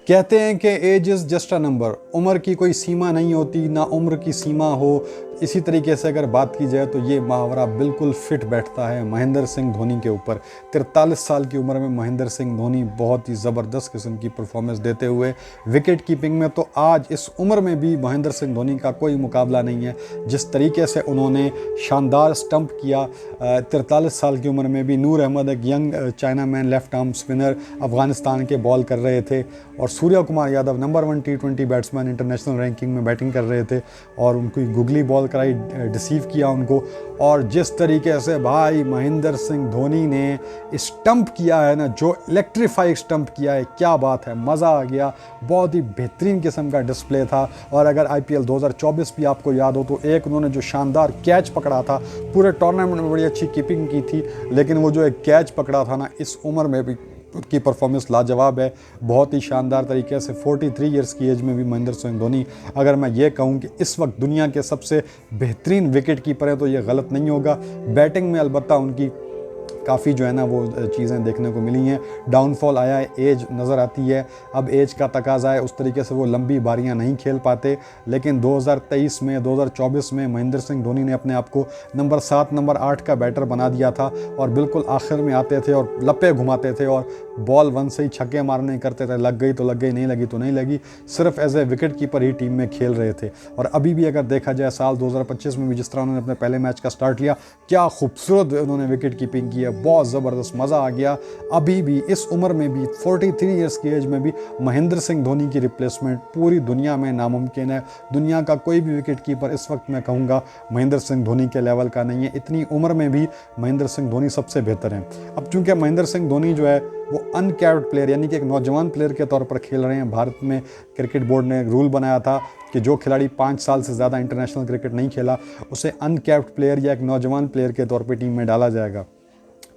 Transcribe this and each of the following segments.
कहते हैं कि age is just a number, उम्र की कोई सीमा नहीं होती, ना उम्र की सीमा हो। इसी तरीके से अगर बात की जाए तो ये मुहावरा बिल्कुल फिट बैठता है महेंद्र सिंह धोनी के ऊपर। 43 साल की उम्र में महेंद्र सिंह धोनी बहुत ही ज़बरदस्त किस्म की परफॉर्मेंस देते हुए विकेट कीपिंग में तो आज इस उम्र में भी महेंद्र सिंह धोनी का कोई मुकाबला नहीं है। जिस तरीके से उन्होंने शानदार स्टंप किया 43 साल की उम्र में भी। नूर अहमद एक young China man left arm spinner Afghanistan के बॉल कर रहे थे और Surya Kumar Yadav number 1 T20 batsman international ranking में बैटिंग कर रहे थे और उनको गुगली बॉल कराई, डिसीव किया उनको। और जिस तरीके से भाई महेंद्र सिंह धोनी ने स्टंप किया है ना, जो इलेक्ट्रीफाइड स्टंप किया है, क्या बात है, मज़ा आ गया। बहुत ही बेहतरीन किस्म का डिस्प्ले था। और अगर IPL 2024 भी आपको याद हो तो एक उन्होंने जो शानदार कैच पकड़ा था, पूरे टूर्नामेंट में बड़ी अच्छी कीपिंग की थी, लेकिन वो जो एक कैच पकड़ा था ना, इस उम्र में भी उनकी परफॉर्मेंस लाजवाब है। बहुत ही शानदार तरीके से 43 इयर्स की एज में भी महेंद्र सिंह धोनी, अगर मैं ये कहूँ कि इस वक्त दुनिया के सबसे बेहतरीन विकेट कीपर हैं तो ये गलत नहीं होगा। बैटिंग में अलबत्ता उनकी काफ़ी जो है ना वो चीज़ें देखने को मिली हैं। डाउनफॉल आया है, एज नज़र आती है, अब एज का तकाजा है, उस तरीके से वो लंबी बारियां नहीं खेल पाते। लेकिन 2023 में 2024 में महेंद्र सिंह धोनी ने अपने आप को नंबर 7 नंबर 8 का बैटर बना दिया था और बिल्कुल आखिर में आते थे और लप्पे घुमाते थे और बॉल 1 से ही छक्के मारने करते थे। लग गई तो लग गई, नहीं लगी तो नहीं लगी, सिर्फ एज ए विकेट कीपर ही टीम में खेल रहे थे। और अभी भी अगर देखा जाए साल 2025 में भी जिस तरह उन्होंने अपने पहले मैच का स्टार्ट लिया, क्या खूबसूरत उन्होंने विकेट कीपिंग की है, बहुत ज़बरदस्त, मज़ा आ गया। अभी भी इस उम्र में भी 43 इयर्स की एज में भी महेंद्र सिंह धोनी की रिप्लेसमेंट पूरी दुनिया में नामुमकिन है। दुनिया का कोई भी विकेट कीपर इस वक्त मैं कहूँगा महेंद्र सिंह धोनी के लेवल का नहीं है। इतनी उम्र में भी महेंद्र सिंह धोनी सबसे बेहतर हैं। अब चूँकि महेंद्र सिंह धोनी जो है वो अनकैप्ड प्लेयर यानी कि एक नौजवान प्लेयर के तौर पर खेल रहे हैं। भारत में क्रिकेट बोर्ड ने एक रूल बनाया था कि जो खिलाड़ी 5 साल से ज़्यादा इंटरनेशनल क्रिकेट नहीं खेला उसे अनकैप्ड प्लेयर या एक नौजवान प्लेयर के तौर पर टीम में डाला जाएगा।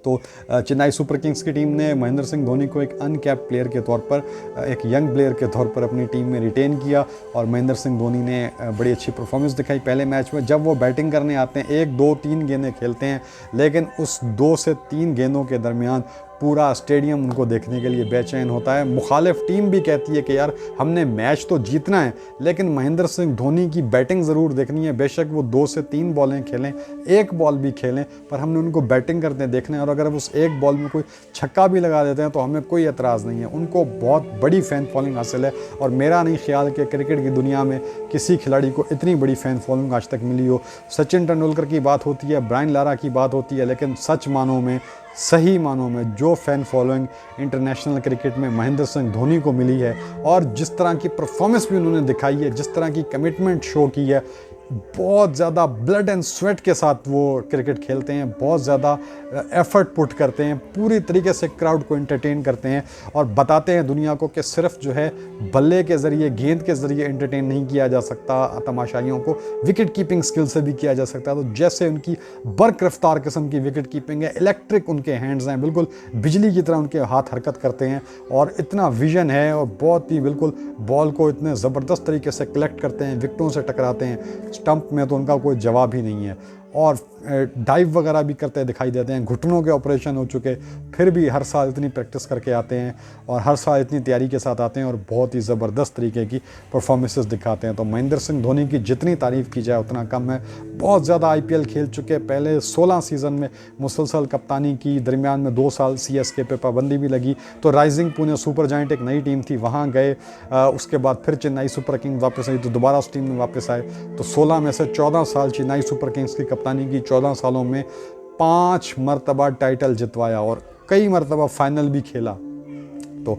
तो चेन्नई सुपर किंग्स की टीम ने महेंद्र सिंह धोनी को एक अनकैप्ड प्लेयर के तौर पर, एक यंग प्लेयर के तौर पर अपनी टीम में रिटेन किया और महेंद्र सिंह धोनी ने बड़ी अच्छी परफॉर्मेंस दिखाई पहले मैच में। जब वो बैटिंग करने आते हैं 1 2 3 गेंदें खेलते हैं, लेकिन उस 2 से 3 गेंदों के दरमियान पूरा स्टेडियम उनको देखने के लिए बेचैन होता है। मुखालिफ टीम भी कहती है कि यार हमने मैच तो जीतना है, लेकिन महेंद्र सिंह धोनी की बैटिंग ज़रूर देखनी है। बेशक वो 2 से 3 बॉलें खेलें, 1 बॉल भी खेलें, पर हमने उनको बैटिंग करते देखना है। और अगर उस 1 बॉल में कोई छक्का भी लगा देते हैं तो हमें कोई एतराज़ नहीं है। उनको बहुत बड़ी फ़ैन फॉलोइंग हासिल है और मेरा नहीं ख्याल कि क्रिकेट की दुनिया में किसी खिलाड़ी को इतनी बड़ी फ़ैन फॉलोइंग आज तक मिली हो। सचिन तेंदुलकर की बात होती है, ब्रायन लारा की बात होती है, लेकिन सच मानों में, सही मानों में जो फ़ैन फॉलोइंग इंटरनेशनल क्रिकेट में महेंद्र सिंह धोनी को मिली है और जिस तरह की परफॉर्मेंस भी उन्होंने दिखाई है, जिस तरह की कमिटमेंट शो की है, बहुत ज़्यादा ब्लड एंड स्वेट के साथ वो क्रिकेट खेलते हैं, बहुत ज़्यादा एफर्ट पुट करते हैं, पूरी तरीके से क्राउड को एंटरटेन करते हैं और बताते हैं दुनिया को कि सिर्फ जो है बल्ले के ज़रिए, गेंद के ज़रिए एंटरटेन नहीं किया जा सकता तमाशाइयों को, विकेट कीपिंग स्किल से भी किया जा सकता है। तो जैसे उनकी बर्क रफ्तार किस्म की विकेट कीपिंग है, इलेक्ट्रिक उनके हैंड्स हैं, बिल्कुल बिजली की तरह उनके हाथ हरकत करते हैं और इतना विजन है और बहुत ही बिल्कुल बॉल को इतने ज़बरदस्त तरीके से कलेक्ट करते हैं, विकेटों से टकराते हैं। स्टंप में तो उनका कोई जवाब ही नहीं है और डाइव वगैरह भी करते दिखाई देते हैं। घुटनों के ऑपरेशन हो चुके, फिर भी हर साल इतनी प्रैक्टिस करके आते हैं और हर साल इतनी तैयारी के साथ आते हैं और बहुत ही ज़बरदस्त तरीके की परफॉर्मेंसेस दिखाते हैं। तो महेंद्र सिंह धोनी की जितनी तारीफ़ की जाए उतना कम है। बहुत ज़्यादा IPL खेल चुके, पहले 16 सीज़न में मुसलसल कप्तानी की, दरमियान में 2 साल CSK पे पाबंदी भी लगी, तो राइजिंग पुणे सुपर जायंट एक नई टीम थी, वहाँ गए। उसके बाद फिर चेन्नई सुपर किंग्स वापस आई तो दोबारा उस टीम में वापस आए। तो 16 में से 14 साल चेन्नई सुपर किंग्स की कप्तानी की, 14 सालों में 5 मरतबा टाइटल जितवाया और कई मरतबा फाइनल भी खेला। तो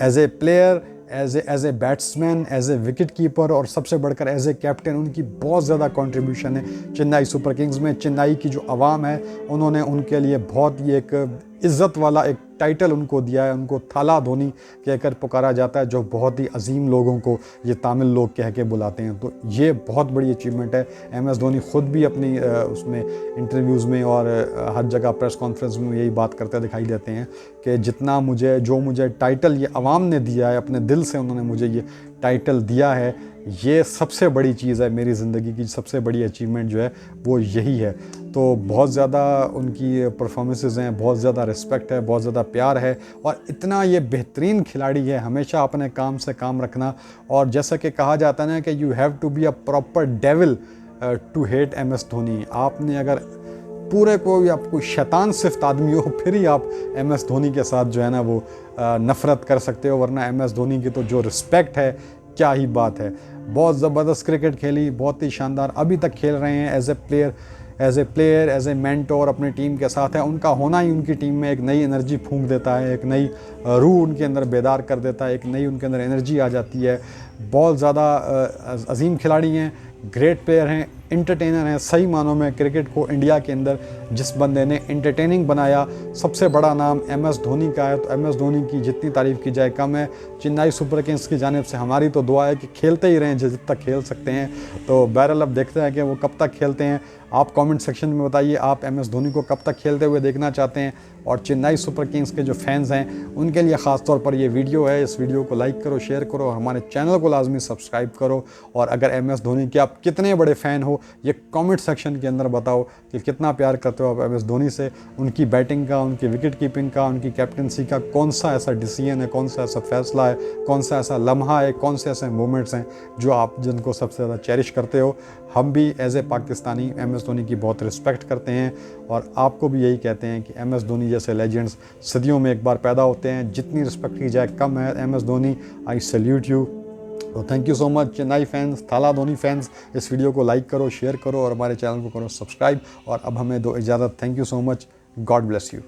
as a player, as a batsman, as a wicket keeper और सबसे बढ़कर एज ए कैप्टन उनकी बहुत ज़्यादा कंट्रीब्यूशन है चेन्नई सुपर किंग्स में। चेन्नई की जो आवाम है उन्होंने उनके लिए बहुत ही एक इज़्ज़त वाला एक टाइटल उनको दिया है। उनको थाला धोनी कहकर पुकारा जाता है, जो बहुत ही अजीम लोगों को ये तमिल लोग कह के बुलाते हैं। तो ये बहुत बड़ी अचीवमेंट है। MS धोनी ख़ुद भी अपनी उसमें इंटरव्यूज़ में और हर जगह प्रेस कॉन्फ्रेंस में यही बात करते दिखाई देते हैं कि जितना मुझे टाइटल ये अवाम ने दिया है, अपने दिल से उन्होंने मुझे ये टाइटल दिया है, ये सबसे बड़ी चीज़ है, मेरी ज़िंदगी की सबसे बड़ी अचीवमेंट जो है वो यही है। तो बहुत ज़्यादा उनकी परफॉर्मेंसेस हैं, बहुत ज़्यादा रिस्पेक्ट है, बहुत ज़्यादा प्यार है, और इतना ये बेहतरीन खिलाड़ी है। हमेशा अपने काम से काम रखना, और जैसा कि कहा जाता है ना कि you have to be a proper devil to hate MS Dhoni. आपने अगर पूरे को आप कोई शैतान सिफ्त आदमी हो फिर ही आप MS धोनी के साथ जो है ना वो नफ़रत कर सकते हो, वरना MS धोनी की तो जो रिस्पेक्ट है क्या ही बात है। बहुत ज़बरदस्त क्रिकेट खेली, बहुत ही शानदार, अभी तक खेल रहे हैं as a player as a mentor अपनी टीम के साथ है। उनका होना ही उनकी टीम में एक नई एनर्जी फूंक देता है, एक नई रूह उनके अंदर बेदार कर देता है, एक नई उनके अंदर एनर्जी आ जाती है। बहुत ज़्यादा अजीम खिलाड़ी हैं, ग्रेट प्लेयर हैं, इंटरटेनर हैं। सही मानों में क्रिकेट को इंडिया के अंदर जिस बंदे ने इंटरटेनिंग बनाया, सबसे बड़ा नाम MS धोनी का है। तो MS धोनी की जितनी तारीफ़ की जाए कम है। चेन्नई सुपर किंग्स की जानिब से हमारी तो दुआ है कि खेलते ही रहें जब तक खेल सकते हैं। तो बहरहाल अब देखते हैं कि वो कब तक खेलते हैं। आप कमेंट सेक्शन में बताइए आप MS धोनी को कब तक खेलते हुए देखना चाहते हैं। और चेन्नई सुपर किंग्स के जो फैंस हैं उनके लिए ख़ास तौर पर ये वीडियो है। इस वीडियो को लाइक करो, शेयर करो, और हमारे चैनल को लाजमी सब्सक्राइब करो। और अगर MS धोनी के आप कितने बड़े फ़ैन हो ये कमेंट सेक्शन के अंदर बताओ कि कितना प्यार करते हो आप MS धोनी से, उनकी बैटिंग का, उनकी विकेट कीपिंग का, उनकी कैप्टनसी का कौन सा ऐसा डिसीजन है, कौन सा ऐसा फैसला है, कौन सा ऐसा लम्हा है, कौन से ऐसे मोमेंट्स हैं जो आप जिनको सबसे ज़्यादा चेरिश करते हो। हम भी as a Pakistani MS Dhoni की बहुत रिस्पेक्ट करते हैं, और आपको भी यही कहते हैं कि MS धोनी जैसे लेजेंड्स सदियों में एक बार पैदा होते हैं। जितनी रिस्पेक्ट की जाए कम है। MS Dhoni, I salute you. तो thank you so much Chennai fans, Thala Dhoni fans. इस वीडियो को लाइक करो, शेयर करो, और हमारे चैनल को करो सब्सक्राइब। और अब हमें दो इजाज़त। Thank you so much. God bless you.